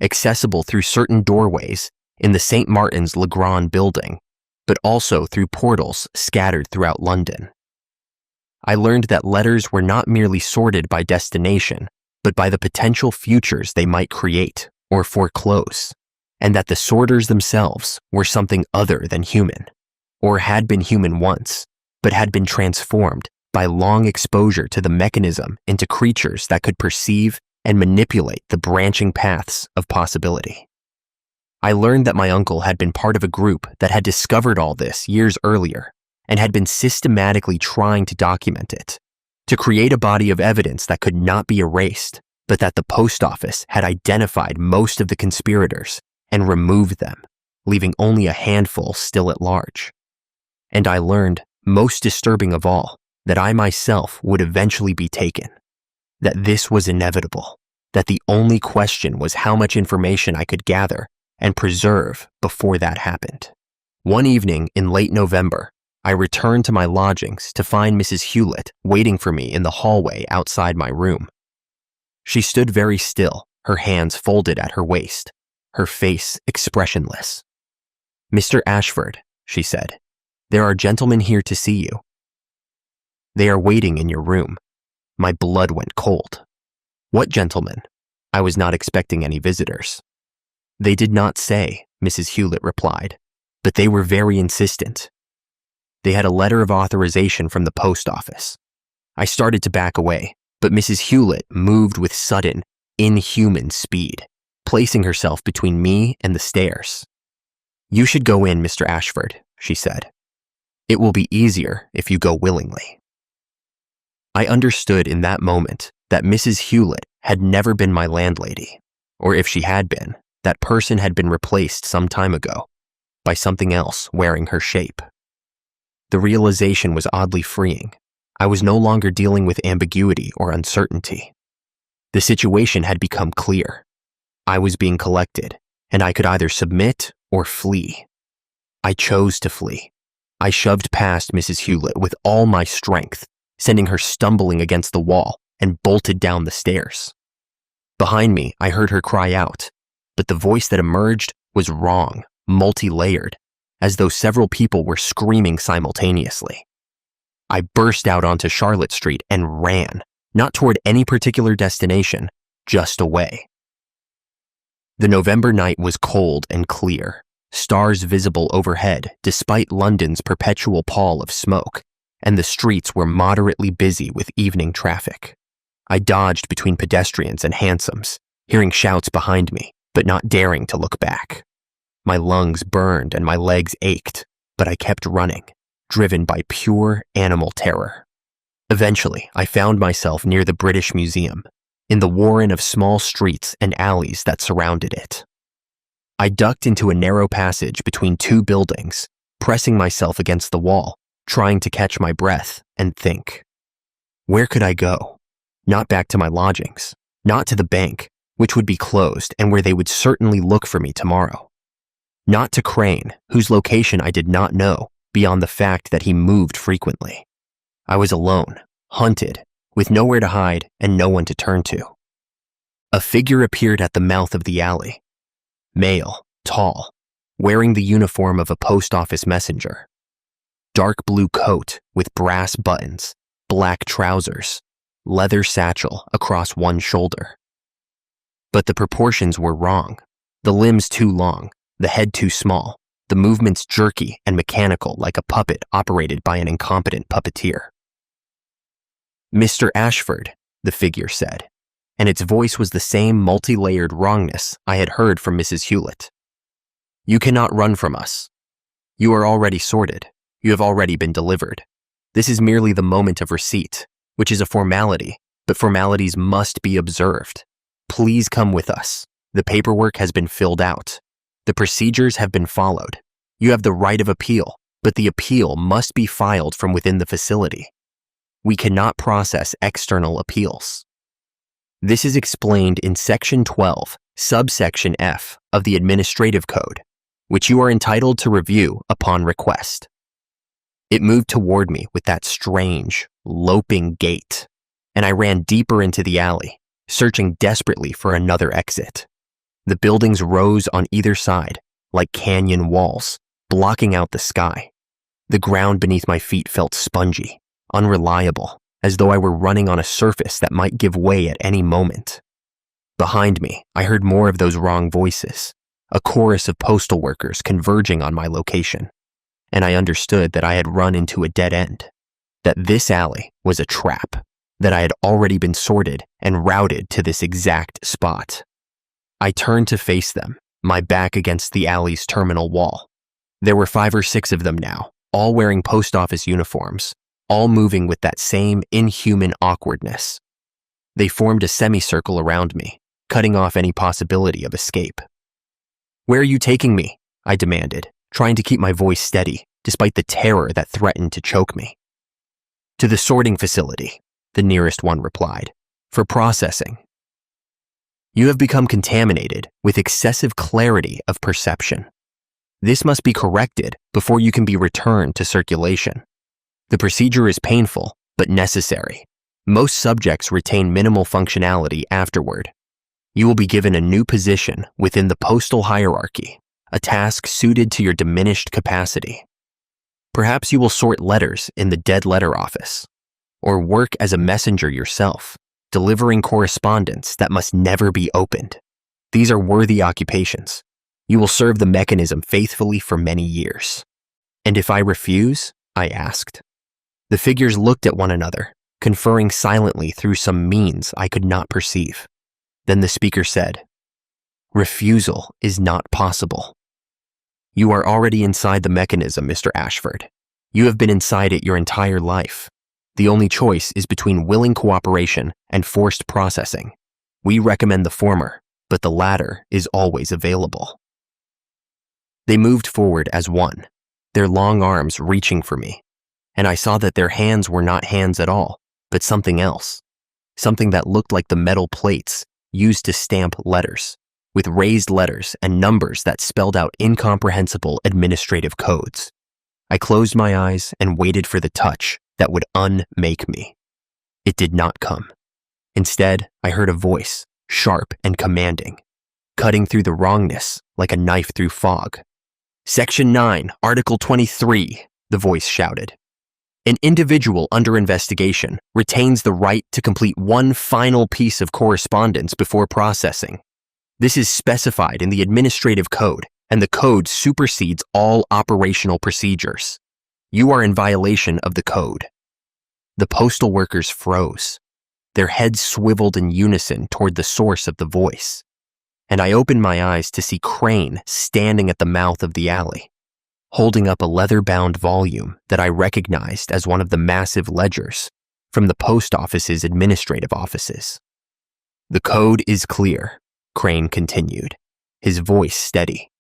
accessible through certain doorways in the St. Martin's Le Grand building, but also through portals scattered throughout London. I learned that letters were not merely sorted by destination, but by the potential futures they might create or foreclose, and that the sorters themselves were something other than human, or had been human once, but had been transformed by long exposure to the mechanism into creatures that could perceive and manipulate the branching paths of possibility. I learned that my uncle had been part of a group that had discovered all this years earlier and had been systematically trying to document it, to create a body of evidence that could not be erased, but that the post office had identified most of the conspirators and removed them, leaving only a handful still at large. And I learned, most disturbing of all, that I myself would eventually be taken, that this was inevitable, that the only question was how much information I could gather and preserve before that happened. One evening in late November, I returned to my lodgings to find Mrs. Hewlett waiting for me in the hallway outside my room. She stood very still, her hands folded at her waist, her face expressionless. "Mr. Ashford," she said, "there are gentlemen here to see you. They are waiting in your room." My blood went cold. "What gentlemen?" I was not expecting any visitors. "They did not say," Mrs. Hewlett replied, "but they were very insistent. They had a letter of authorization from the post office." I started to back away, but Mrs. Hewlett moved with sudden, inhuman speed, placing herself between me and the stairs. "You should go in, Mr. Ashford," she said. "It will be easier if you go willingly." I understood in that moment that Mrs. Hewlett had never been my landlady, or if she had been, that person had been replaced some time ago by something else wearing her shape. The realization was oddly freeing. I was no longer dealing with ambiguity or uncertainty. The situation had become clear. I was being collected, and I could either submit or flee. I chose to flee. I shoved past Mrs. Hewlett with all my strength, sending her stumbling against the wall, and bolted down the stairs. Behind me, I heard her cry out, but the voice that emerged was wrong, multi-layered, as though several people were screaming simultaneously. I burst out onto Charlotte Street and ran, not toward any particular destination, just away. The November night was cold and clear, stars visible overhead despite London's perpetual pall of smoke, and the streets were moderately busy with evening traffic. I dodged between pedestrians and hansoms, hearing shouts behind me, but not daring to look back. My lungs burned and my legs ached, but I kept running, driven by pure animal terror. Eventually, I found myself near the British Museum, in the warren of small streets and alleys that surrounded it. I ducked into a narrow passage between two buildings, pressing myself against the wall, trying to catch my breath and think. Where could I go? Not back to my lodgings, not to the bank, which would be closed and where they would certainly look for me tomorrow. Not to Crane, whose location I did not know, beyond the fact that he moved frequently. I was alone, hunted, with nowhere to hide and no one to turn to. A figure appeared at the mouth of the alley. Male, tall, wearing the uniform of a post office messenger. Dark blue coat with brass buttons, black trousers, leather satchel across one shoulder. But the proportions were wrong. The limbs too long, the head too small, the movements jerky and mechanical like a puppet operated by an incompetent puppeteer. "Mr. Ashford," the figure said, and its voice was the same multi-layered wrongness I had heard from Mrs. Hewlett. "You cannot run from us. You are already sorted. You have already been delivered. This is merely the moment of receipt, which is a formality, but formalities must be observed. Please come with us. The paperwork has been filled out. The procedures have been followed. You have the right of appeal, but the appeal must be filed from within the facility. We cannot process external appeals." This is explained in Section 12, subsection F of the Administrative Code, which you are entitled to review upon request. It moved toward me with that strange, loping gait, and I ran deeper into the alley, searching desperately for another exit. The buildings rose on either side, like canyon walls, blocking out the sky. The ground beneath my feet felt spongy, unreliable, as though I were running on a surface that might give way at any moment. Behind me, I heard more of those wrong voices, a chorus of postal workers converging on my location, and I understood that I had run into a dead end, that this alley was a trap, that I had already been sorted and routed to this exact spot. I turned to face them, my back against the alley's terminal wall. There were 5 or 6 of them now, all wearing post office uniforms, all moving with that same inhuman awkwardness. They formed a semicircle around me, cutting off any possibility of escape. "Where are you taking me?" I demanded, trying to keep my voice steady, despite the terror that threatened to choke me. "To the sorting facility," the nearest one replied, "for processing." You have become contaminated with excessive clarity of perception. This must be corrected before you can be returned to circulation. The procedure is painful, but necessary. Most subjects retain minimal functionality afterward. You will be given a new position within the postal hierarchy, a task suited to your diminished capacity. Perhaps you will sort letters in the dead letter office, or work as a messenger yourself, delivering correspondence that must never be opened. These are worthy occupations. You will serve the mechanism faithfully for many years. "And if I refuse?" I asked. The figures looked at one another, conferring silently through some means I could not perceive. Then the speaker said, Refusal is not possible. You are already inside the mechanism, Mr. Ashford. You have been inside it your entire life. The only choice is between willing cooperation and forced processing. We recommend the former, but the latter is always available. They moved forward as one, their long arms reaching for me, and I saw that their hands were not hands at all, but something else, something that looked like the metal plates used to stamp letters, with raised letters and numbers that spelled out incomprehensible administrative codes. I closed my eyes and waited for the touch that would unmake me. It did not come. Instead, I heard a voice, sharp and commanding, cutting through the wrongness like a knife through fog. Section 9, Article 23, the voice shouted. An individual under investigation retains the right to complete one final piece of correspondence before processing. This is specified in the Administrative Code, and the code supersedes all operational procedures. You are in violation of the code. The postal workers froze. Their heads swiveled in unison toward the source of the voice, and I opened my eyes to see Crane standing at the mouth of the alley, holding up a leather-bound volume that I recognized as one of the massive ledgers from the post office's administrative offices. The code is clear, Crane continued, his voice steady.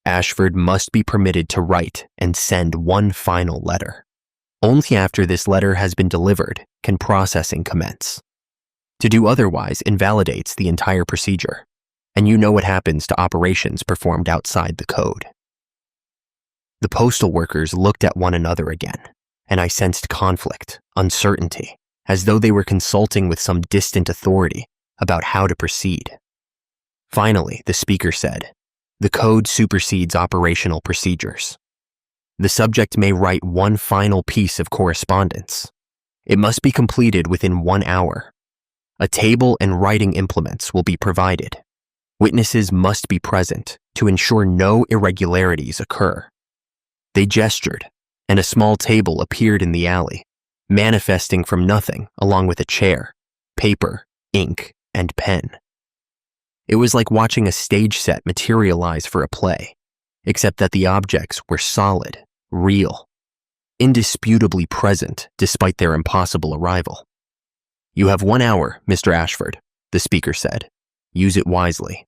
Ashford must be permitted to write and send one final letter. Only after this letter has been delivered can processing commence. To do otherwise invalidates the entire procedure, and you know what happens to operations performed outside the code. The postal workers looked at one another again, and I sensed conflict, uncertainty, as though they were consulting with some distant authority about how to proceed. Finally, the speaker said, "The code supersedes operational procedures. The subject may write one final piece of correspondence. It must be completed within 1 hour. A table and writing implements will be provided. Witnesses must be present to ensure no irregularities occur." They gestured, and a small table appeared in the alley, manifesting from nothing along with a chair, paper, ink, and pen. It was like watching a stage set materialize for a play, except that the objects were solid, real, indisputably present despite their impossible arrival. "You have 1 hour, Mr. Ashford," the speaker said. "Use it wisely."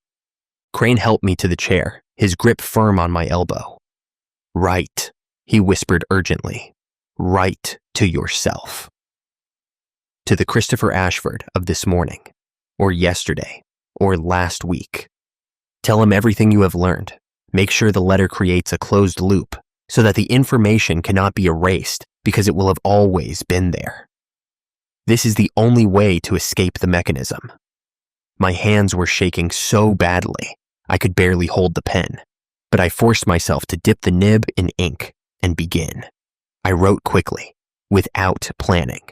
Crane helped me to the chair, his grip firm on my elbow. "Write," he whispered urgently. "Write to yourself." To the Christopher Ashford of this morning, or yesterday, or last week. Tell him everything you have learned. Make sure the letter creates a closed loop so that the information cannot be erased because it will have always been there. This is the only way to escape the mechanism. My hands were shaking so badly I could barely hold the pen, but I forced myself to dip the nib in ink and begin. I wrote quickly, without planning,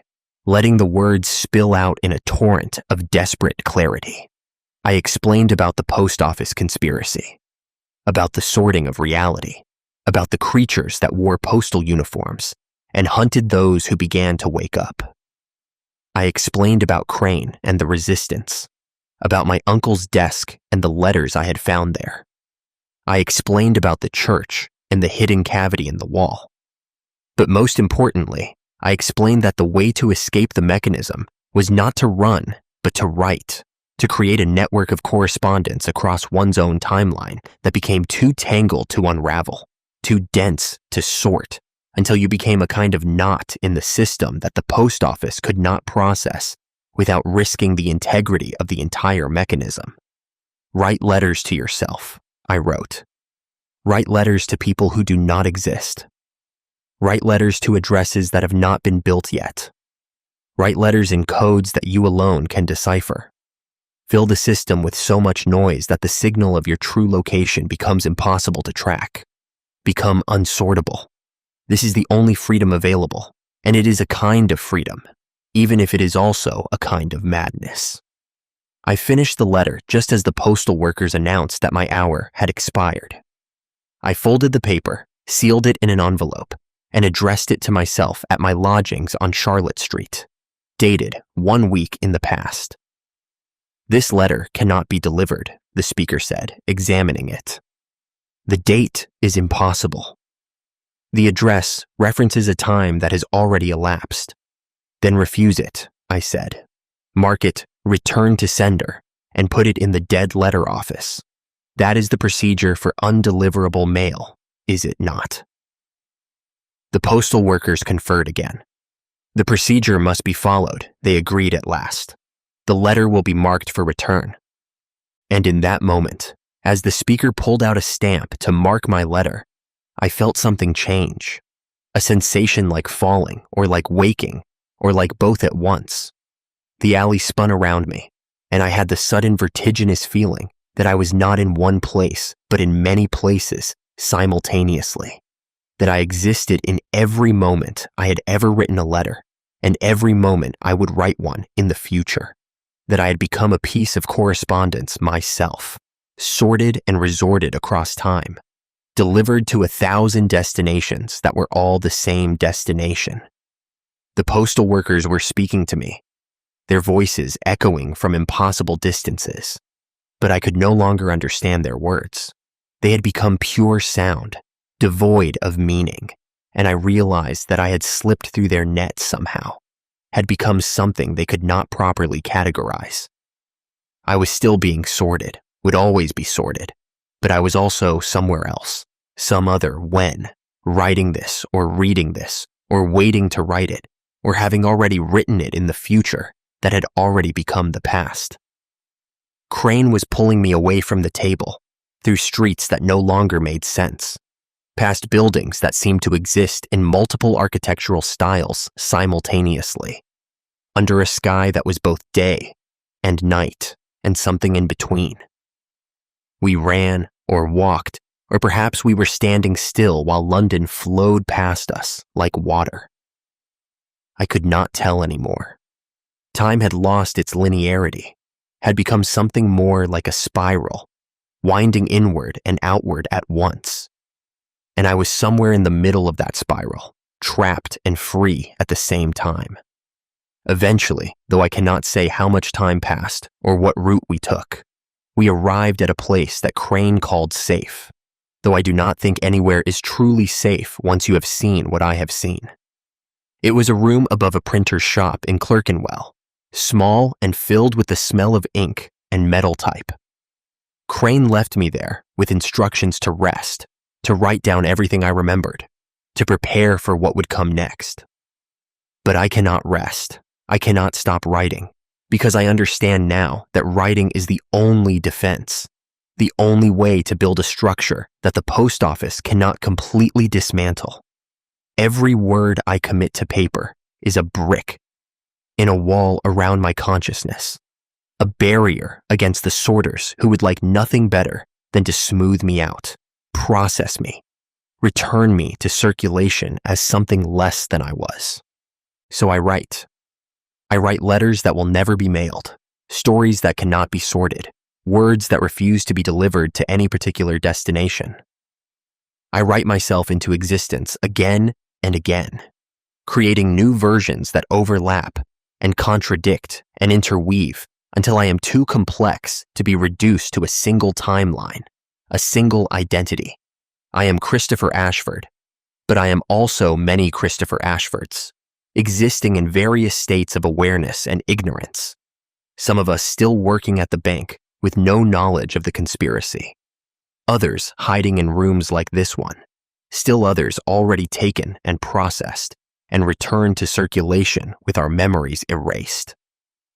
letting the words spill out in a torrent of desperate clarity. I explained about the post office conspiracy, about the sorting of reality, about the creatures that wore postal uniforms and hunted those who began to wake up. I explained about Crane and the resistance, about my uncle's desk and the letters I had found there. I explained about the church and the hidden cavity in the wall. But most importantly, I explained that the way to escape the mechanism was not to run, but to write, to create a network of correspondence across one's own timeline that became too tangled to unravel, too dense to sort, until you became a kind of knot in the system that the post office could not process without risking the integrity of the entire mechanism. "Write letters to yourself," I wrote. "Write letters to people who do not exist. Write letters to addresses that have not been built yet. Write letters in codes that you alone can decipher. Fill the system with so much noise that the signal of your true location becomes impossible to track. Become unsortable. This is the only freedom available, and it is a kind of freedom, even if it is also a kind of madness." I finished the letter just as the postal workers announced that my hour had expired. I folded the paper, sealed it in an envelope, and addressed it to myself at my lodgings on Charlotte Street, dated 1 week in the past. "This letter cannot be delivered," the speaker said, examining it. The date is impossible. The address references a time that has already elapsed. Then refuse it, I said. Mark it return to sender and put it in the dead letter office. That is the procedure for undeliverable mail, is it not? The postal workers conferred again. The procedure must be followed, they agreed at last. The letter will be marked for return. And in that moment, as the speaker pulled out a stamp to mark my letter, I felt something change. A sensation like falling, or like waking, or like both at once. The alley spun around me, and I had the sudden vertiginous feeling that I was not in one place, but in many places simultaneously. That I existed in every moment I had ever written a letter, and every moment I would write one in the future. That I had become a piece of correspondence myself, sorted and resorted across time, delivered to 1,000 destinations that were all the same destination. The postal workers were speaking to me, their voices echoing from impossible distances, but I could no longer understand their words. They had become pure sound, devoid of meaning, and I realized that I had slipped through their net somehow, had become something they could not properly categorize. I was still being sorted, would always be sorted, but I was also somewhere else, some other when, writing this or reading this, or waiting to write it, or having already written it in the future that had already become the past. Crane was pulling me away from the table, through streets that no longer made sense, past buildings that seemed to exist in multiple architectural styles simultaneously, under a sky that was both day and night and something in between. We ran or walked, or perhaps we were standing still while London flowed past us like water. I could not tell anymore. Time had lost its linearity, had become something more like a spiral, winding inward and outward at once. And I was somewhere in the middle of that spiral, trapped and free at the same time. Eventually, though I cannot say how much time passed or what route we took, we arrived at a place that Crane called safe, though I do not think anywhere is truly safe once you have seen what I have seen. It was a room above a printer's shop in Clerkenwell, small and filled with the smell of ink and metal type. Crane left me there with instructions to rest, to write down everything I remembered, to prepare for what would come next. But I cannot rest. I cannot stop writing, because I understand now that writing is the only defense, the only way to build a structure that the post office cannot completely dismantle. Every word I commit to paper is a brick in a wall around my consciousness, a barrier against the sorters who would like nothing better than to smooth me out, process me, return me to circulation as something less than I was. So I write. I write letters that will never be mailed, stories that cannot be sorted, words that refuse to be delivered to any particular destination. I write myself into existence again and again, creating new versions that overlap and contradict and interweave until I am too complex to be reduced to a single timeline, a single identity. I am Christopher Ashford, but I am also many Christopher Ashfords, existing in various states of awareness and ignorance. Some of us still working at the bank with no knowledge of the conspiracy. Others hiding in rooms like this one. Still others already taken and processed and returned to circulation with our memories erased.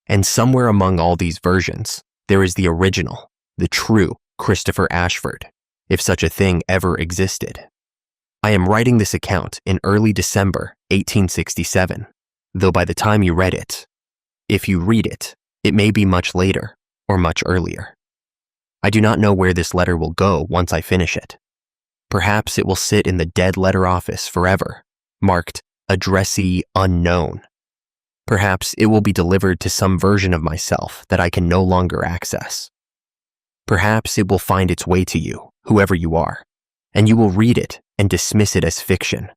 And somewhere among all these versions, there is the original, the true Christopher Ashford, if such a thing ever existed. I am writing this account in early December 1867, though by the time you read it, if you read it, it may be much later or much earlier. I do not know where this letter will go once I finish it. Perhaps it will sit in the dead letter office forever, marked addressee unknown. Perhaps it will be delivered to some version of myself that I can no longer access. Perhaps it will find its way to you, whoever you are, and you will read it and dismiss it as fiction,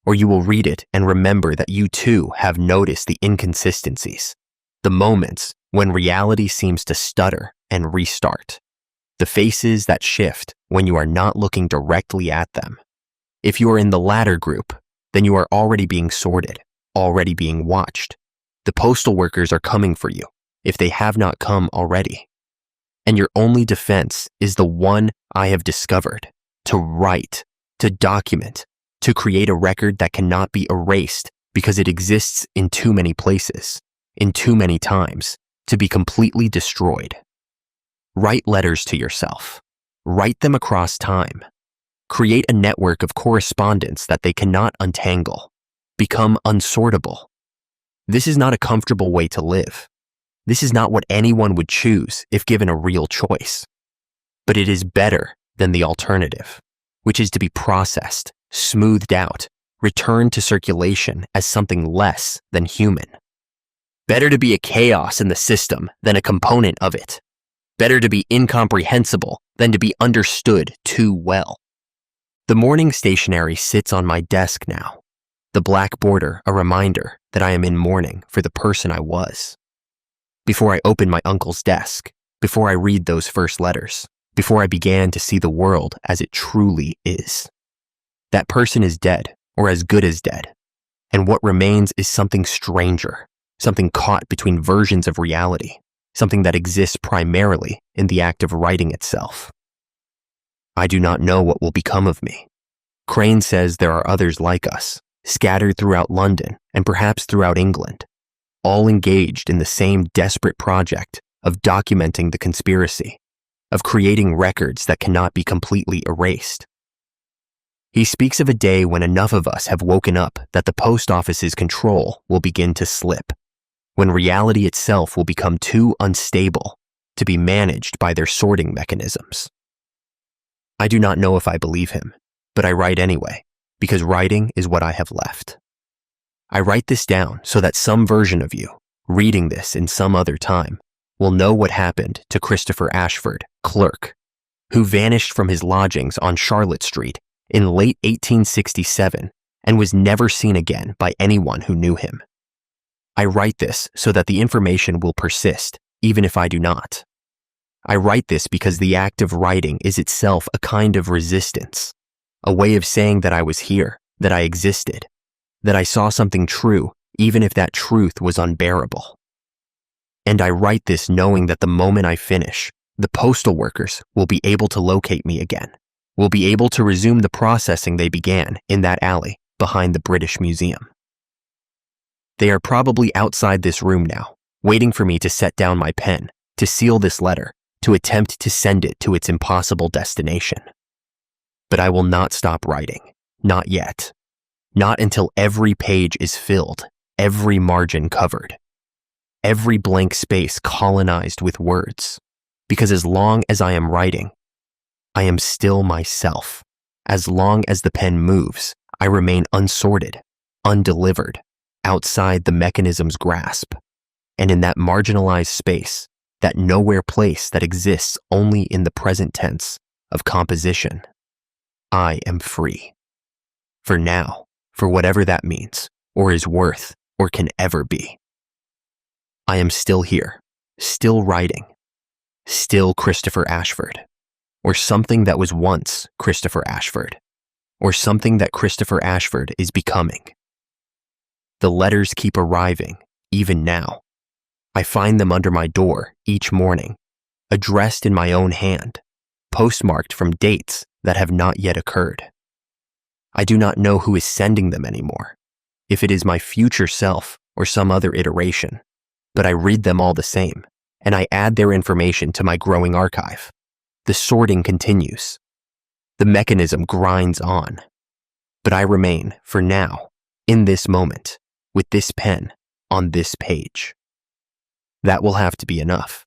or you will read it and remember that you too have noticed the inconsistencies, the moments when reality seems to stutter and restart. the faces that shift when you are not looking directly at them. If you are in the latter group, then you are already being sorted, already being watched. The postal workers are coming for you, if they have not come already. And your only defense is the one I have discovered: to write, to document, to create a record that cannot be erased because it exists in too many places, in too many times, to be completely destroyed. Write letters to yourself. Write them across time. Create a network of correspondence that they cannot untangle. Become unsortable. This is not a comfortable way to live. This is not what anyone would choose if given a real choice. But it is better than the alternative, which is to be processed, smoothed out, returned to circulation as something less than human. Better to be a chaos in the system than a component of it. Better to be incomprehensible than to be understood too well. The morning stationery sits on my desk now, the black border a reminder that I am in mourning for the person I was. Before I open my uncle's desk, before I read those first letters, before I began to see the world as it truly is. That person is dead, or as good as dead, and what remains is something stranger, something caught between versions of reality, something that exists primarily in the act of writing itself. I do not know what will become of me. Crane says there are others like us, scattered throughout London and perhaps throughout England, all engaged in the same desperate project of documenting the conspiracy, of creating records that cannot be completely erased. He speaks of a day when enough of us have woken up that the post office's control will begin to slip, when reality itself will become too unstable to be managed by their sorting mechanisms. I do not know if I believe him, but I write anyway, because writing is what I have left. I write this down so that some version of you, reading this in some other time, will know what happened to Christopher Ashford, clerk, who vanished from his lodgings on Charlotte Street in late 1867 and was never seen again by anyone who knew him. I write this so that the information will persist, even if I do not. I write this because the act of writing is itself a kind of resistance, a way of saying that I was here, that I existed, that I saw something true, even if that truth was unbearable. And I write this knowing that the moment I finish, the postal workers will be able to locate me again, will be able to resume the processing they began in that alley behind the British Museum. They are probably outside this room now, waiting for me to set down my pen, to seal this letter, to attempt to send it to its impossible destination. But I will not stop writing, not yet. Not until every page is filled, every margin covered, every blank space colonized with words. Because as long as I am writing, I am still myself. As long as the pen moves, I remain unsorted, undelivered, outside the mechanism's grasp. And in that marginalized space, that nowhere place that exists only in the present tense of composition, I am free. For now, for whatever that means, or is worth, or can ever be. I am still here, still writing, still Christopher Ashford, or something that was once Christopher Ashford, or something that Christopher Ashford is becoming. The letters keep arriving, even now. I find them under my door each morning, addressed in my own hand, postmarked from dates that have not yet occurred. I do not know who is sending them anymore, if it is my future self or some other iteration, but I read them all the same, and I add their information to my growing archive. The sorting continues. The mechanism grinds on. But I remain, for now, in this moment, with this pen, on this page. That will have to be enough.